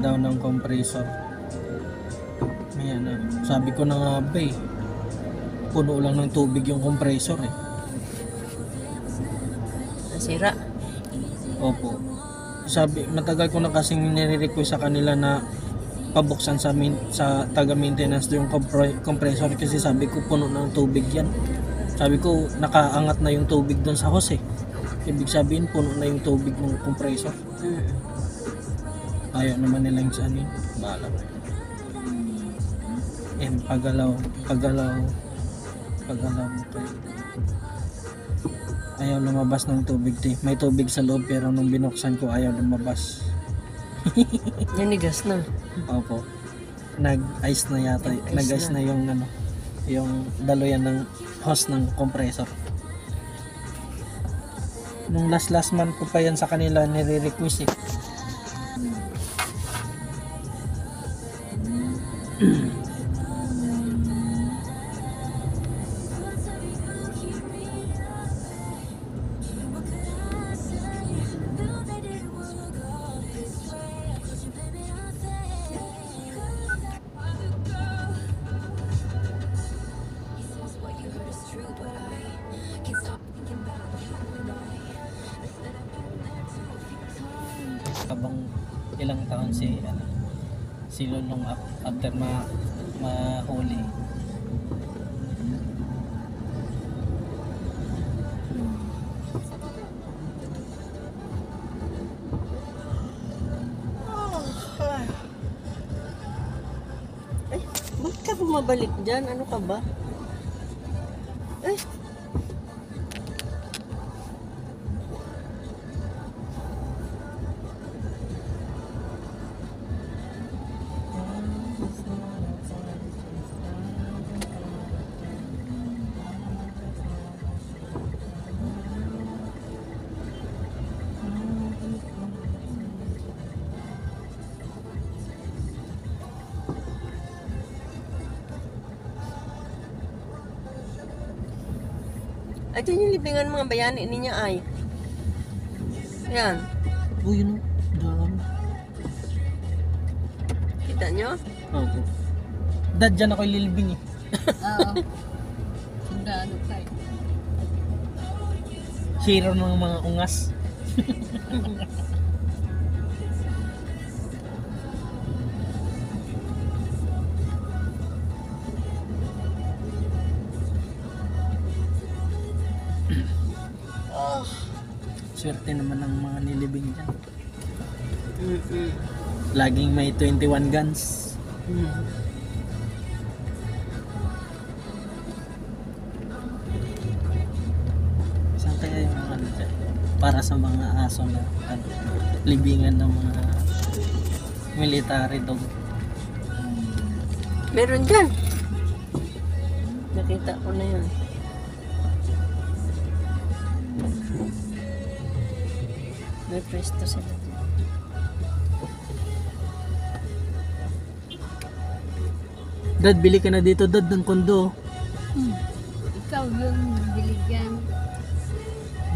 daw ng compressor. Ayan na. Sabi ko na nga ba eh. Puno lang ng tubig yung compressor eh. Nasira. Opo. Sabi, matagal ko na kasing nire-request sa kanila na pabuksan sa taga-maintenance yung compressor kasi sabi ko puno ng tubig yan. Sabi ko nakaangat na yung tubig doon sa hose eh. Ibig sabihin puno na yung tubig ng compressor. Ayaw naman nilang sa anin. Bahala. Pagalaw mo kayo. Ayaw lumabas ng tubig eh. May tubig sa loob pero nung binuksan ko ayaw lumabas. Nanigas na. Opo. Nag-ice na yata. Nag-ice na yung ano, yung daluyan ng hose ng compressor. Nung last month ko pa yan sa kanila nire-request eh. Habang ilang taon si Lulong after mahuli. Ay, bakit ka bumabalik dyan? Ano ka ba? Ay, ito yung libingan mga bayani niya ay. Yan. Oh, yun o. Dami. Kita nyo? Opo. Dad, dyan ako ililibing eh. Oo. Sundalo tayo. Hero ng mga ungas. Swerte naman ng mga nilibing dyan. Laging may 21 guns. Saan kaya yung ano dyan? Para sa mga aso na libingan ng mga military dog. Meron dyan. Nakita ko na yun. May presto sila. Dad, bili ka na dito, Dad, ng kondo. Ikaw yung biligyan.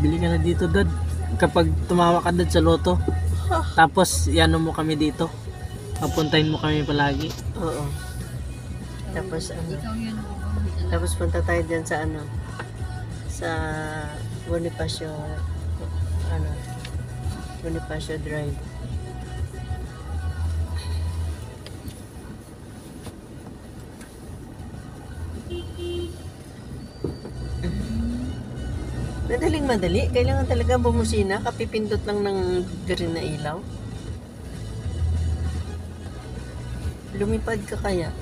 Bili ka na dito, Dad. Kapag tumawa ka, Dad, sa loto. Tapos, iano mo kami dito. Papuntahin mo kami palagi. Oo. Tapos ano? Ikaw yun. Tapos punta tayo dyan sa ano? Sa Bonifacio. Ano? Bonifacio Drive. Madaling madali. Kailangan talaga bumusina. Kapipindot lang ng green na ilaw. Lumipad ka kaya?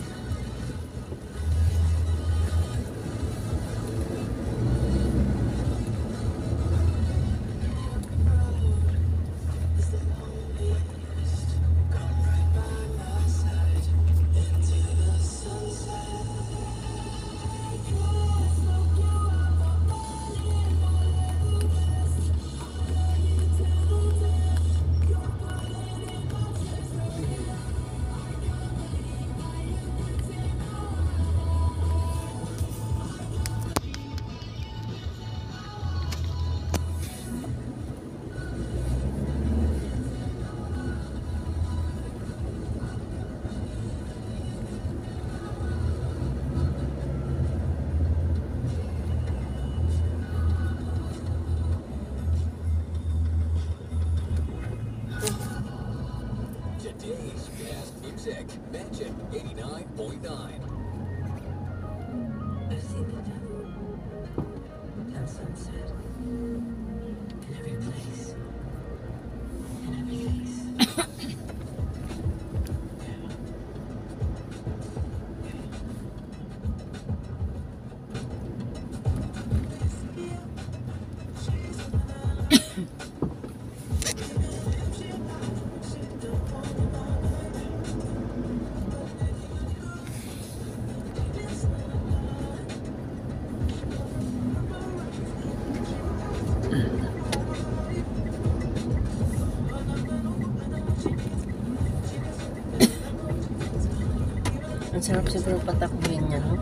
Ang sarap siguro patakbuhin niya, no?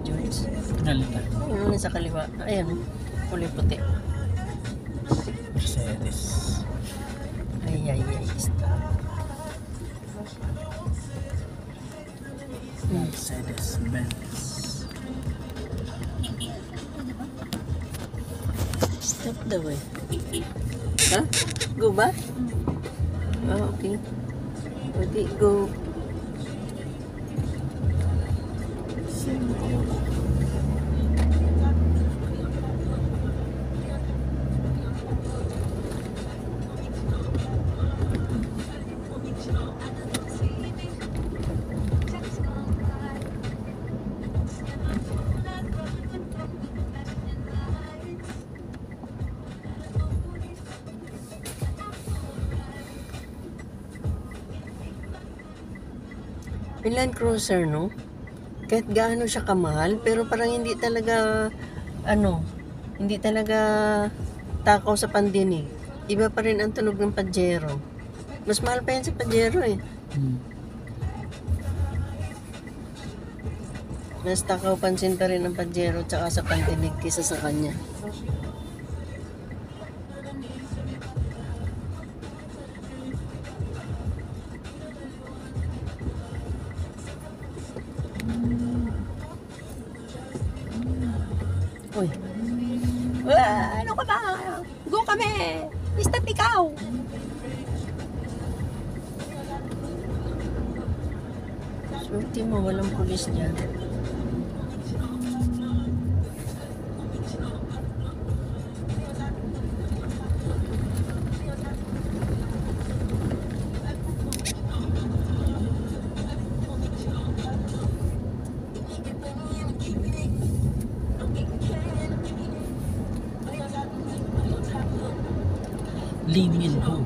George. Galita. Ano na sa kaliwa? Ayan, kulay puti. Mercedes. Ay. Mercedes Benz. Stop daw eh. Ha? Go ba? Ah, okay. Okay, go. Yung Land Cruiser, no? Kahit gaano siya kamahal, pero parang hindi talaga, hindi talaga takaw sa pandinig. Iba pa rin ang tunog ng Pajero. Mas mahal pa yan sa Pajero eh. Mas takaw pansin pa rin ang Pajero tsaka sa pandinig kisa sa kanya. Uy. Ano ka ba? Go kami! Stop ikaw! Swerte mo, walang pulis dyan. Lee Min Ho.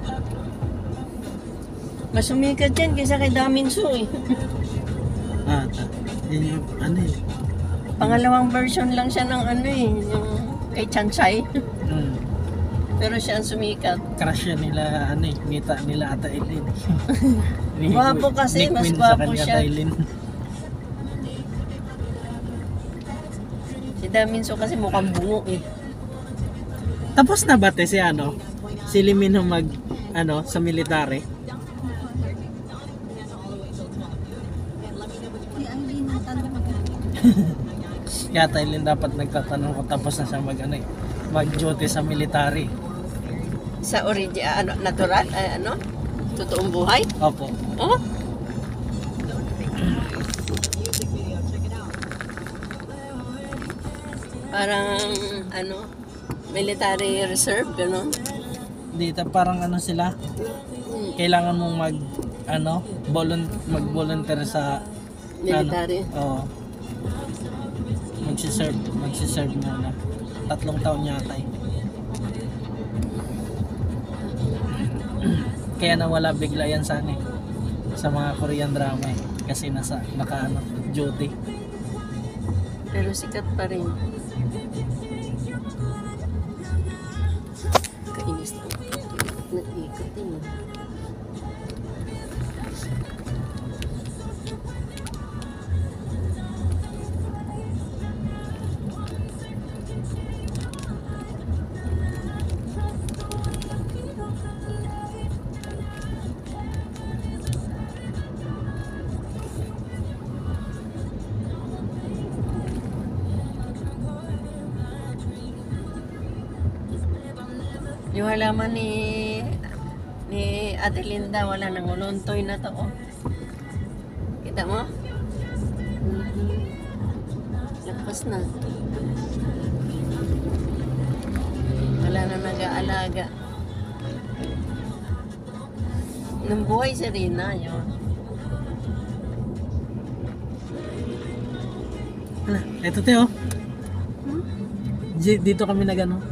Mas sumikat yan kaysa kay Daminso eh. Yun yung ano eh. Pangalawang version lang siya ng yung kay Chanchay. Pero siya ang sumikat. Crush yan nila, Mita nila Ata Eileen. Gwapo kasi, mas gwapo siya. Si Daminso kasi mukhang bungo eh. Tapos na ba si si Lee Min Ho sa military? Si Aileen ang tanong Kaya Thailand dapat nagtatanong kung tapos na siya mag-duty sa military. Sa natural, totoong buhay. Opo. Oh? Parang, military reserve, gano'n. Dito parang sila, kailangan mong mag-volunteer sa Military. Oo. Magsiserve muna. 3 taon yata eh. Kaya nawala bigla yan sa mga Korean drama eh. Kasi duty. Pero sikat pa rin. Kainis na. Nag-ikot din. Yung halaman ni Adelinda, wala nang uluntoy na to. Oh. Kita mo? Mhm. Lapas na. Wala na nag-aalaga. Nung buhay si Rina, yun. Hala, eto Teo. Dito kami nagano.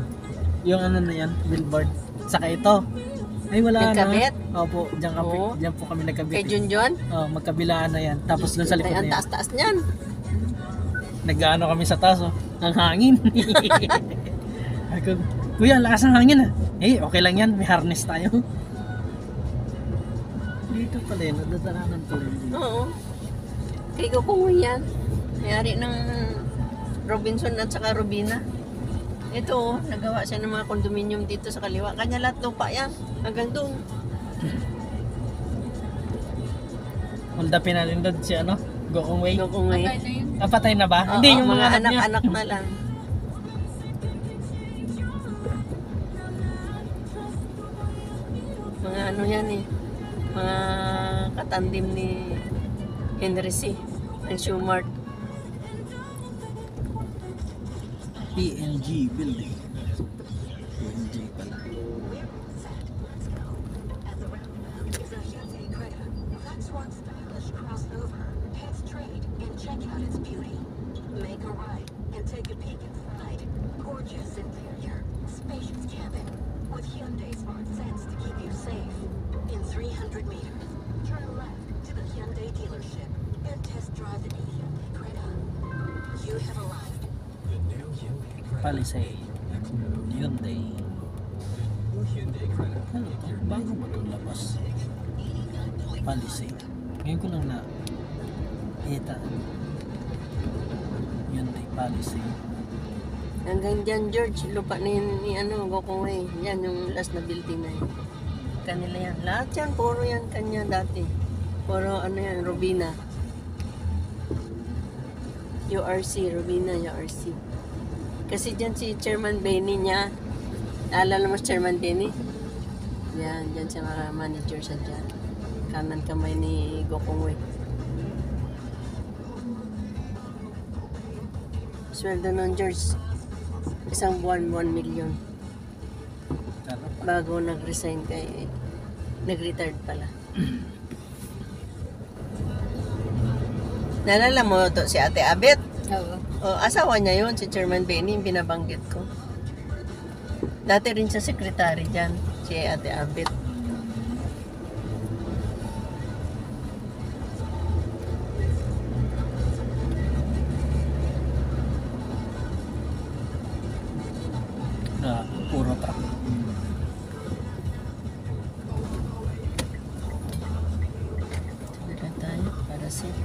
Yung ano na yan, billboard. Saka ito. Ay wala na. Nagkabit? Opo, Oo. diyan po kami nagkabit. Kay Junjun? Oh, magkabilaan na yan. Tapos doon sa likod Ay, ang na yan. taas-taas niyan. Nag-ano kami sa taas, oh. Ang hangin. Ako, Kuya, ang lakas ng hangin ah. Eh, okay lang yan. May harness tayo. Dito pala yun. Nadadaanan pala yun. Oo. Kay Kukungoy yan. Mayari ng Robinson at saka Robina. Ito, oh, nagawa siya ng mga condominium dito sa kaliwa. Kanya lahat lupa yan. Hanggang doon. Hold upin natin doon si ano? Gokong Way. Kukungoy. Patay na yun. Patay na ba? Oo, Hindi, yung mga anak niya. anak-anak na lang. Mga ano yan eh. Mga katandim ni Henry C. Ang Schumart. PNG building. PNG pala. Make a right and take a peek inside. Gorgeous interior, spacious cabin, with Hyundai Smart Sense to keep you safe. In 300 meters, turn left to the Hyundai dealership and test drive the new Hyundai Creta. You have arrived. Palisade. Hyundai. Ano to? Bago ba itong labas? Palisade. Ngayon ko lang na kita. Hyundai Palisade. Hanggang dyan, George, lupa na yun ni ano, Gokongoy. Yan, yung last na building na yun. Kanila yan. Lahat yan, puro yan kanya dati. Puro ano yan, Robina. URC, Robina, URC. Kasi dyan si Chairman Benny niya. Naalala mo si Chairman Benny? Yan, dyan siya mga manager siya dyan. Kanan kamay ni Gokongoy. Sweldo nun, George. Isang buwan, 1 million. Sarap. Bago nag-resign kay... Nag-retired pala. Naalala mo to si Ate Abet? Oo. O, asawa niya yun, si Chairman Benny, yung binabanggit ko. Dati rin siya sekretary dyan, si Ate Abet. Na puro truck. Talaga tayo para safe.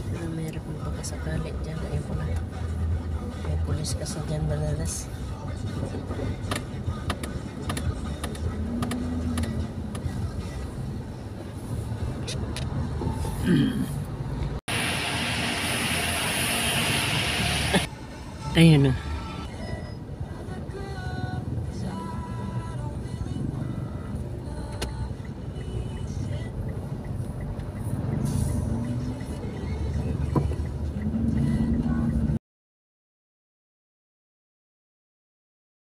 Pero meron pong pagkasakali dyan. Ayun po na. May pulis kasi dyan madalas. Ayun o.